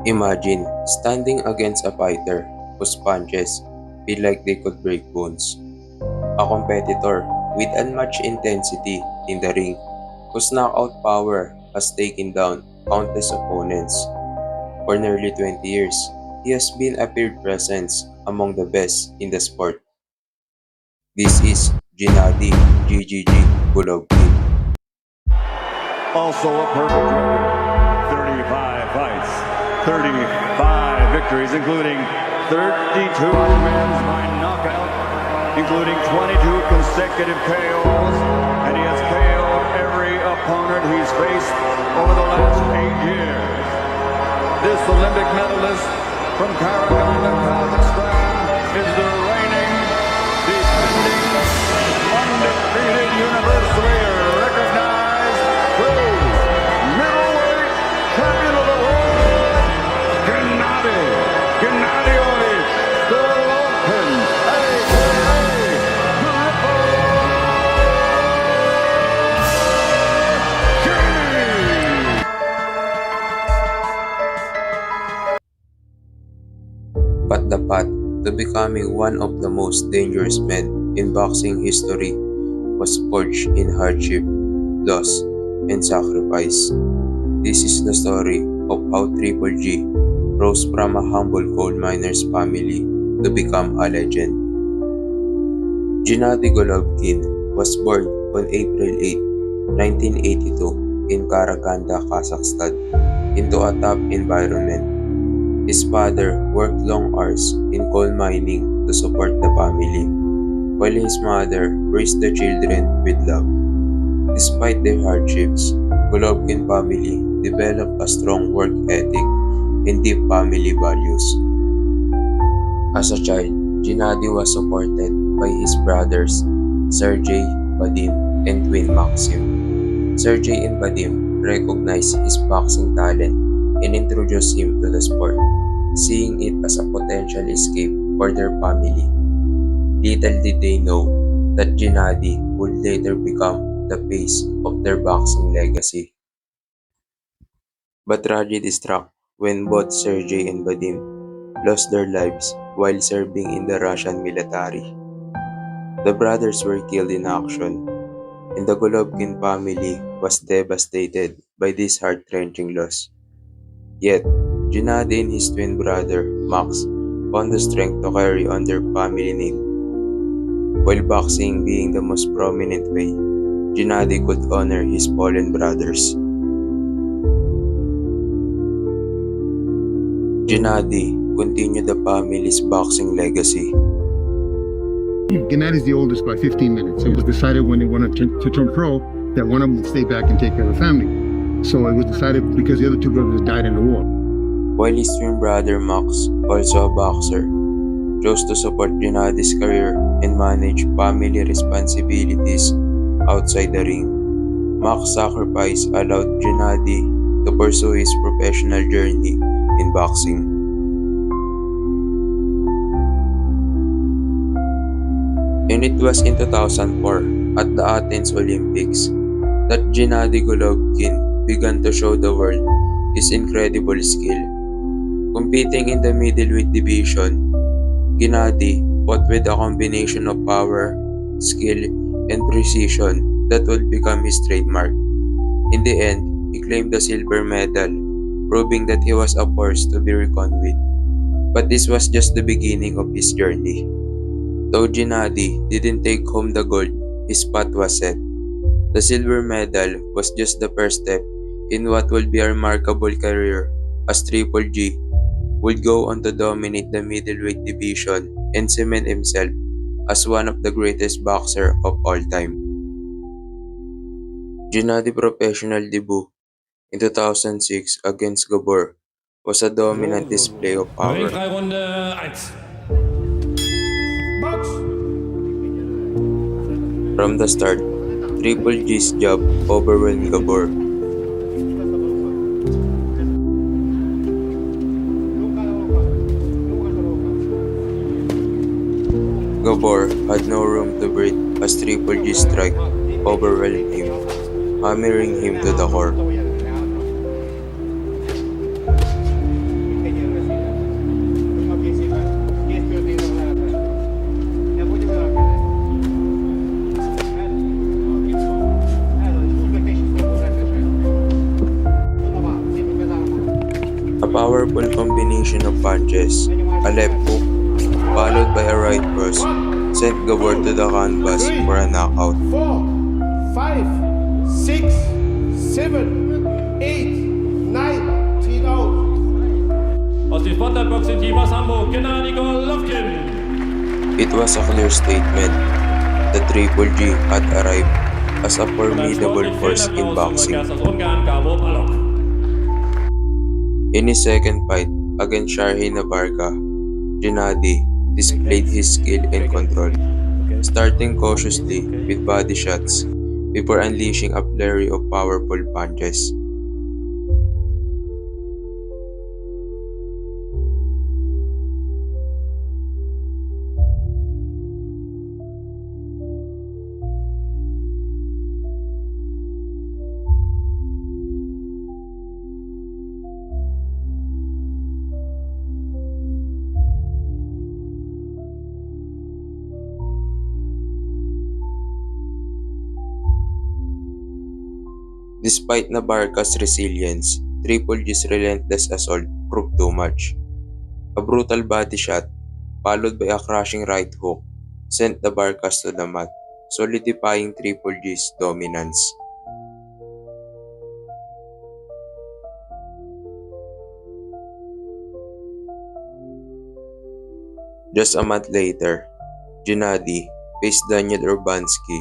Imagine standing against a fighter whose punches feel like they could break bones. A competitor with unmatched intensity in the ring whose knockout power has taken down countless opponents. For nearly 20 years, he has been a peer presence among the best in the sport. This is Gennady GGG Golovkin. Also a perfect record, 35 fights, 35 victories, including 32 wins by knockout, including 22 consecutive KOs, and he has KO'd every opponent he's faced over the last 8 years. This Olympic medalist from Karaganda, Kazakhstan is the reigning, defending, undefeated universally recognized middleweight champion of the world, Gennady Gennadyevich Golovkin, a.k.a. But the path to becoming one of the most dangerous men in boxing history was forged in hardship, loss, and sacrifice. This is the story of how Triple G rose from a humble coal miner's family to become a legend. Gennady Golovkin was born on April 8, 1982 in Karaganda, Kazakhstan, into a tough environment. His father worked long hours in coal mining to support the family, while his mother raised the children with love. Despite their hardships, Golovkin family developed a strong work ethic and deep family values. As a child, Gennady was supported by his brothers Sergey, Vadim, and twin Maxim. Sergey and Vadim recognized his boxing talent and introduced him to the sport, seeing it as a potential escape for their family. Little did they know that Gennady would later become the face of their boxing legacy. But tragedy struck when both Sergey and Vadim lost their lives while serving in the Russian military. The brothers were killed in action, and the Golovkin family was devastated by this heart-wrenching loss. Yet, Gennady and his twin brother, Max, found the strength to carry on their family name. While boxing being the most prominent way, Gennady could honor his fallen brothers. Gennady continued the family's boxing legacy. Gennady is the oldest by 15 minutes. It was decided when they wanted to turn pro that one of them would stay back and take care of the family. So it was decided because the other two brothers died in the war. While his twin brother Max, also a boxer, chose to support Gennady's career and manage family responsibilities outside the ring. Max's sacrifice allowed Gennady to pursue his professional journey in boxing. And it was in 2004 at the Athens Olympics that Gennady Golovkin began to show the world his incredible skill. Competing in the middleweight division, Gennady fought with a combination of power, skill, and precision that would become his trademark. In the end, he claimed the silver medal, proving that he was a force to be reckoned with. But this was just the beginning of his journey. Though Gennady didn't take home the gold, his path was set. The silver medal was just the first step in what would be a remarkable career, as Triple G would go on to dominate the middleweight division and cement himself as one of the greatest boxers of all time. Gennady's professional debut in 2006 against Gabor was a dominant display of power. Ringrunde 1. Box! From the start, Triple G's job overwhelmed Gabor. Gabor had no room to breathe as Triple G's strike overwhelmed him, hammering him to the core. A powerful combination of punches, a left hook, followed by a right cross, sent Gabor to the canvas for a knockout. 4, 5, 6, 7, 8, 9, 10 out. Aus dem Sportboxing-Team aus Hamburg, Gennady Golovkin. It was a clear statement. The Triple G had arrived as a formidable force in boxing. Aus Ungarn, Gabor Balog. In his second fight against Sharhin Abarca, Gennady displayed his skill and control, starting cautiously with body shots before unleashing a flurry of powerful punches. Despite Nabarca's resilience, Triple G's relentless assault proved too much. A brutal body shot, followed by a crushing right hook, sent Nabarcas to the mat, solidifying Triple G's dominance. Just a month later, Gennady faced Daniel Urbanski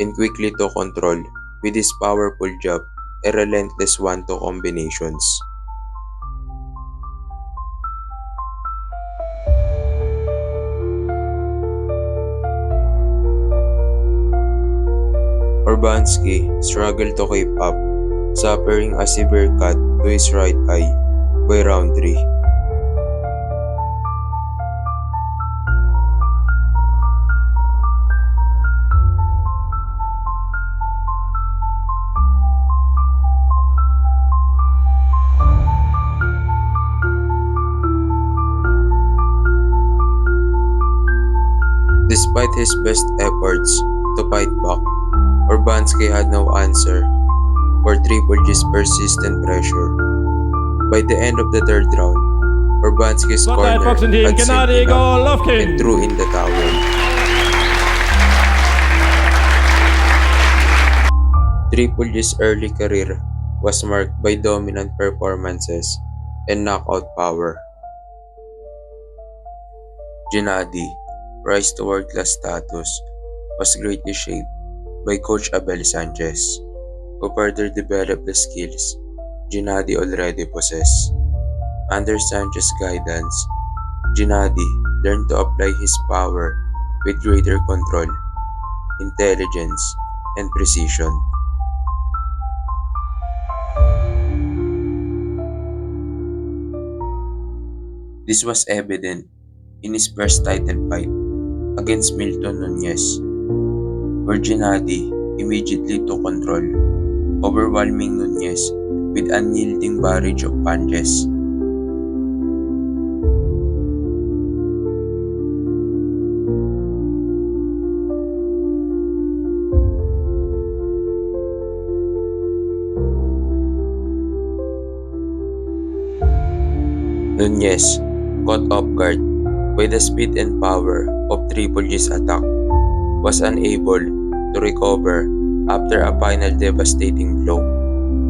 and quickly took control with his powerful jab and relentless 1-2 combinations. Urbanski struggled to keep up, suffering a severe cut to his right eye by round 3. Despite his best efforts to fight back, Urbanski had no answer for Triple G's persistent pressure. By the end of the third round, Urbanski's corner Sportboxing-Team, had Gennady synced up and Golovkin. threw in the towel. Triple G's early career was marked by dominant performances and knockout power. Gennady rise to world-class status was greatly shaped by Coach Abel Sanchez, who further developed the skills Gennady already possessed. Under Sanchez's guidance, Gennady learned to apply his power with greater control, intelligence, and precision. This was evident in his first title fight against Milton Nunez, where Gennady immediately took control, overwhelming Nunez with an unyielding barrage of punches. Nunez, caught off guard by the speed and power of Triple G's attack, was unable to recover after a final devastating blow,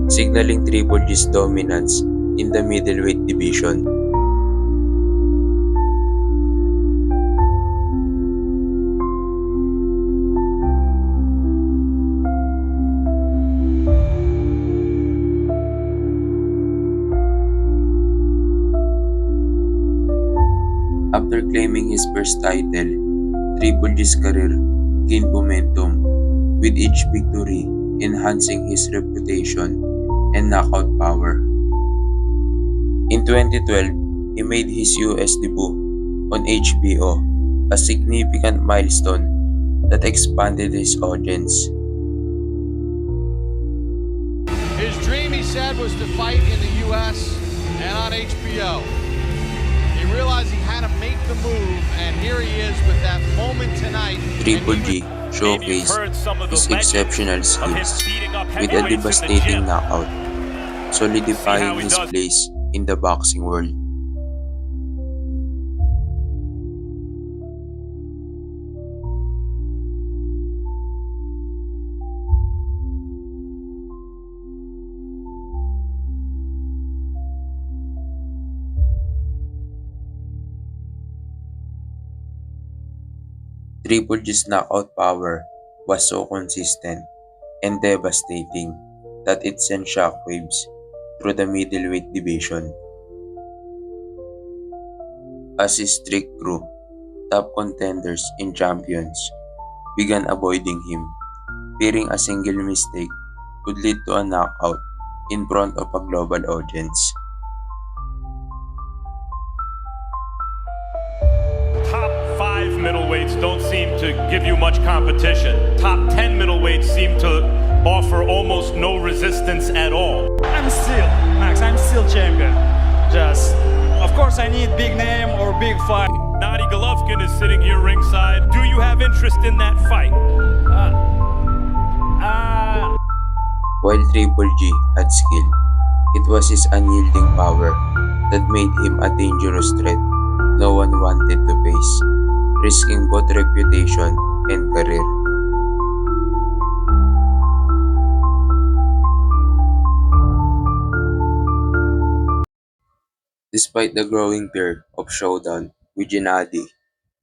signaling Triple G's dominance in the middleweight division. After claiming his first title, Triple G's career gained momentum, with each victory enhancing his reputation and knockout power. In 2012, he made his US debut on HBO, a significant milestone that expanded his audience. His dream, he said, was to fight in the US and on HBO. He realized he had to make the move, and here he is with that moment tonight. Triple G showcased his exceptional skills with a devastating knockout, solidifying his place in the boxing world. Triple G's knockout power was so consistent and devastating that it sent shockwaves through the middleweight division. As his strict crew, top contenders and champions began avoiding him, fearing a single mistake could lead to a knockout in front of a global audience. Top 5 middleweights don't seem to give you much competition. Top 10 middleweights seem to offer almost no resistance at all. I'm still champion. Of course I need big name or big fight. Gennady Golovkin is sitting here ringside. Do you have interest in that fight? While Triple G had skill, it was his unyielding power that made him a dangerous threat no one wanted to face, risking both reputation and career. Despite the growing fear of showdown with Gennady,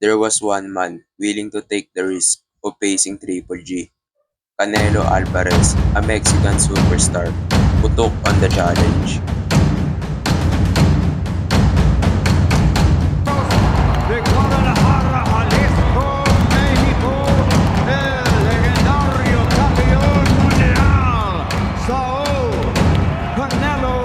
there was one man willing to take the risk of facing Triple G: Canelo Alvarez, a Mexican superstar who took on the challenge. De Guadalajara, Jalisco, México, el legendario campeón mundial, Saúl Canelo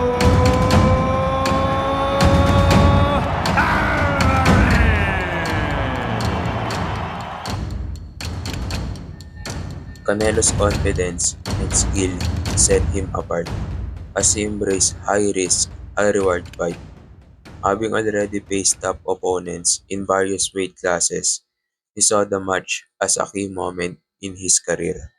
Canelo's confidence and skill set him apart as he embraced high-risk, high-reward fight. Having already faced top opponents in various weight classes, he saw the match as a key moment in his career.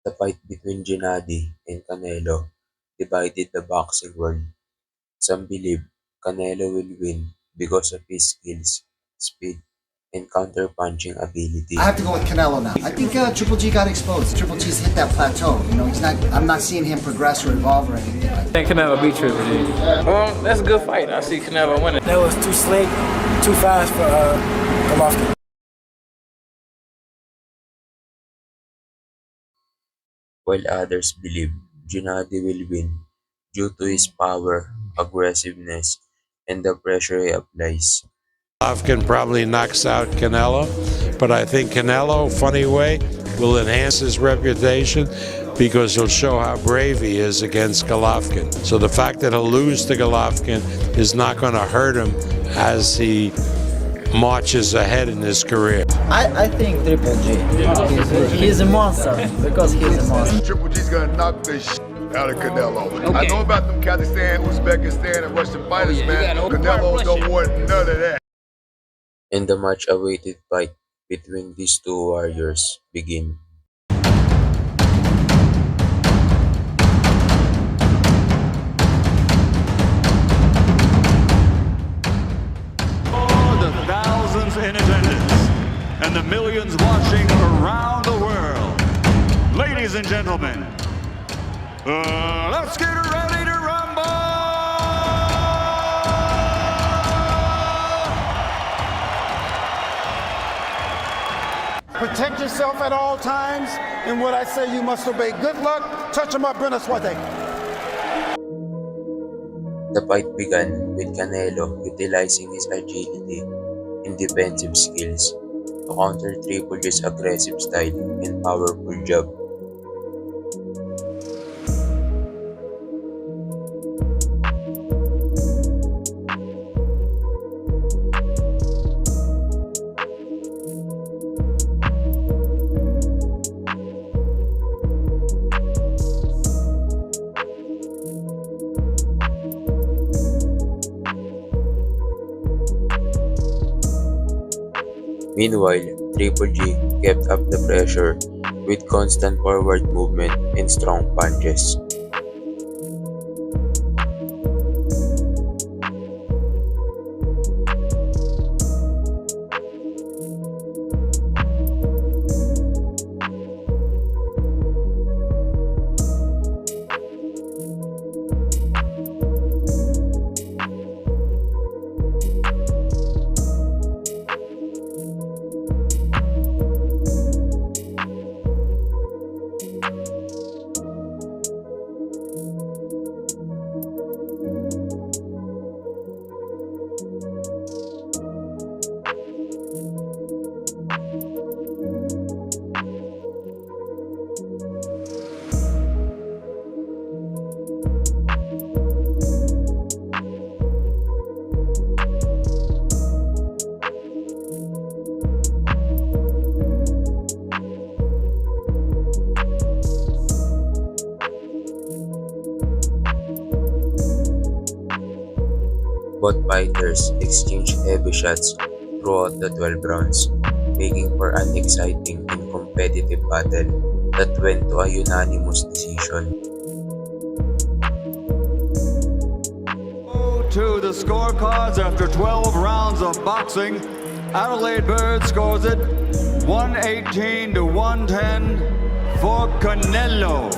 The fight between Gennady and Canelo divided the boxing world. Some believe Canelo will win because of his skills, speed, and counter-punching ability. I have to go with Canelo now. I think Triple G got exposed. Triple G's hit that plateau. You know, I'm not seeing him progress or evolve or anything like that. I think Canelo beat Triple G. That's a good fight. I see Canelo winning. That was too slick, too fast for Golovkin. While others believe Gennady will win due to his power, aggressiveness, and the pressure he applies. Golovkin probably knocks out Canelo, but I think Canelo, funny way, will enhance his reputation because he'll show how brave he is against Golovkin. So the fact that he'll lose to Golovkin is not going to hurt him as he marches ahead in his career. I think Triple G. He's a monster because he's a monster. Triple G's gonna knock the out of Canelo. I know about them Kazakhstan, Uzbekistan, and Russian fighters, man. Canelo don't want none of that. And the much-awaited fight between these two warriors begin. the thousands in attendance and the millions watching around the world. Ladies and gentlemen, let's get ready to rumble! Protect yourself at all times, and what I say you must obey. Good luck. Touch him up, Buena Suerte. The fight began with Canelo utilizing his agility and defensive skills to counter Triple G's aggressive style and powerful jab. Meanwhile, Triple G kept up the pressure with constant forward movement and strong punches. Both fighters exchanged heavy shots throughout the 12 rounds, making for an exciting and competitive battle that went to a unanimous decision. To the scorecards after 12 rounds of boxing, Adelaide Bird scores it 118 to 110 for Canelo.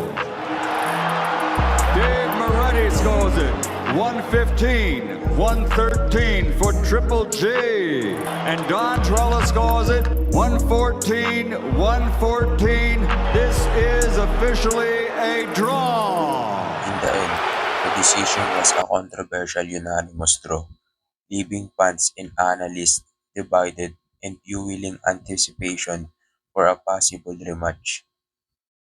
Dave Moretti scores it 115, 113 for Triple G. And Don Trella scores it 114, 114. This is officially a draw. In the end, the decision was a controversial unanimous draw, leaving fans and analysts divided and fueling anticipation for a possible rematch.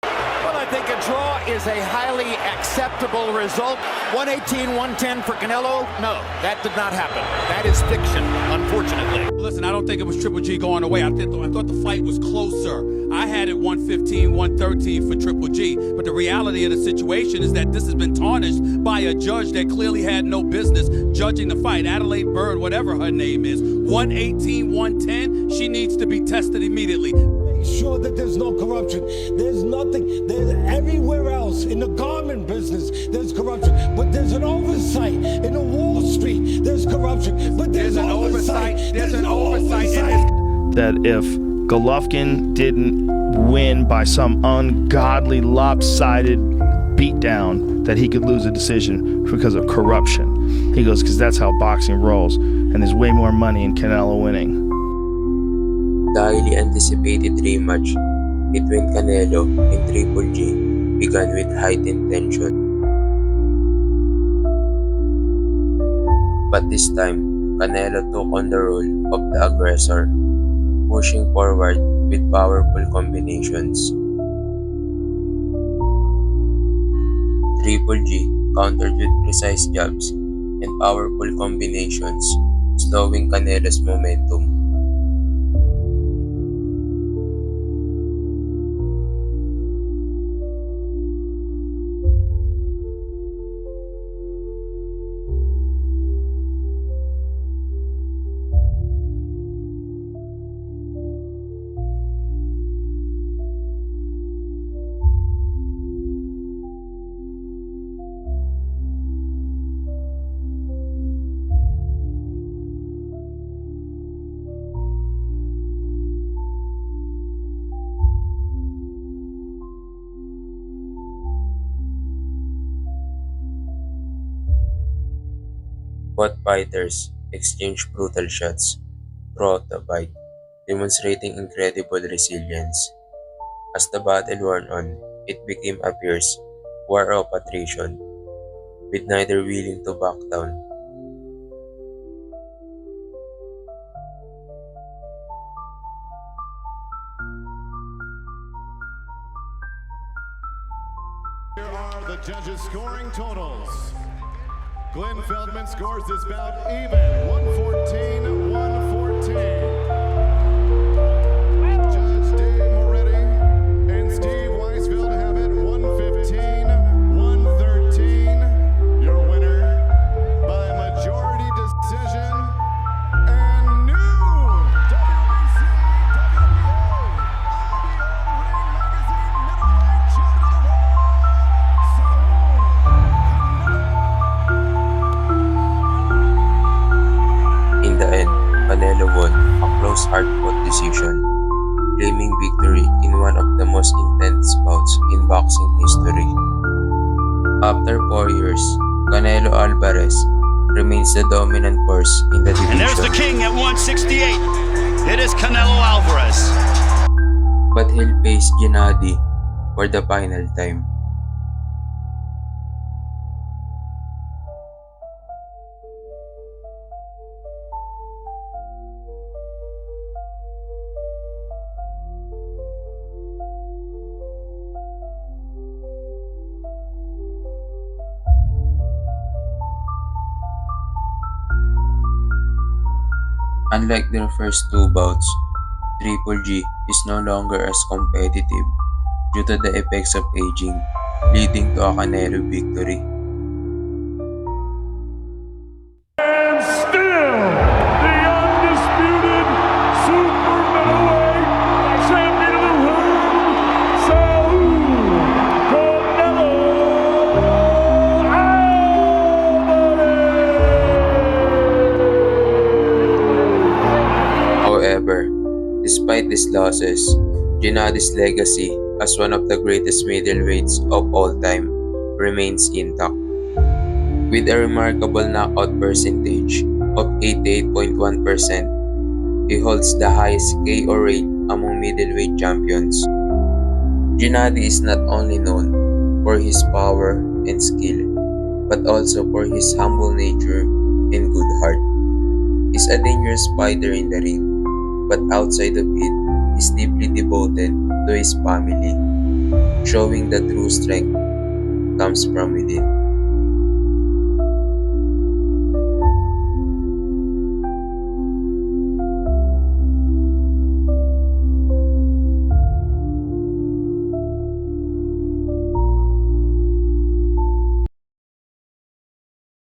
Well, I think a draw is a highly acceptable result. 118-110 for Canelo? No, that did not happen. That is fiction, unfortunately. Listen, I don't think it was Triple G going away. I thought the fight was closer. I had it 115, 113 for Triple G. But the reality of the situation is that this has been tarnished by a judge that clearly had no business judging the fight. Adelaide Bird, whatever her name is, 118, 110, she needs to be tested immediately. Sure that there's no corruption. There's nothing. There's everywhere else in the garment business. There's corruption, but there's an oversight in the Wall Street. There's corruption, but there's an oversight. There's an oversight. That if Golovkin didn't win by some ungodly, lopsided beatdown, that he could lose a decision because of corruption. He goes, because that's how boxing rolls, and there's way more money in Canelo winning. The highly anticipated rematch between Canelo and Triple G began with heightened tension. But this time, Canelo took on the role of the aggressor, pushing forward with powerful combinations. Triple G countered with precise jabs and powerful combinations, slowing Canelo's momentum. Both fighters exchanged brutal shots throughout the fight, demonstrating incredible resilience. As the battle wore on, it became a fierce war of attrition, with neither willing to back down. Here are the judges' scoring totals. Glenn Feldman scores this bout even, 114-114. Judge Dave Moretti and Steve Weisfeld have it 115-113. Your winner by majority decision and new WBC Canelo won a close hard-fought decision, claiming victory in one of the most intense bouts in boxing history. After 4 years, Canelo Alvarez remains the dominant force in the division. And there's the king at 168. It is Canelo Alvarez. But he'll face Gennady for the final time. Unlike their first two bouts, Triple G is no longer as competitive due to the effects of aging, leading to a Canelo victory. And still, the undisputed super middleweight champion of the world, Saul Canelo Alvarez. However, despite these losses, Gennady's legacy as one of the greatest middleweights of all time remains intact. With a remarkable knockout percentage of 88.1%, he holds the highest KO rate among middleweight champions. Gennady is not only known for his power and skill, but also for his humble nature and good heart. He's a dangerous fighter in the ring, but outside of it, is deeply devoted to his family, showing that true strength comes from within.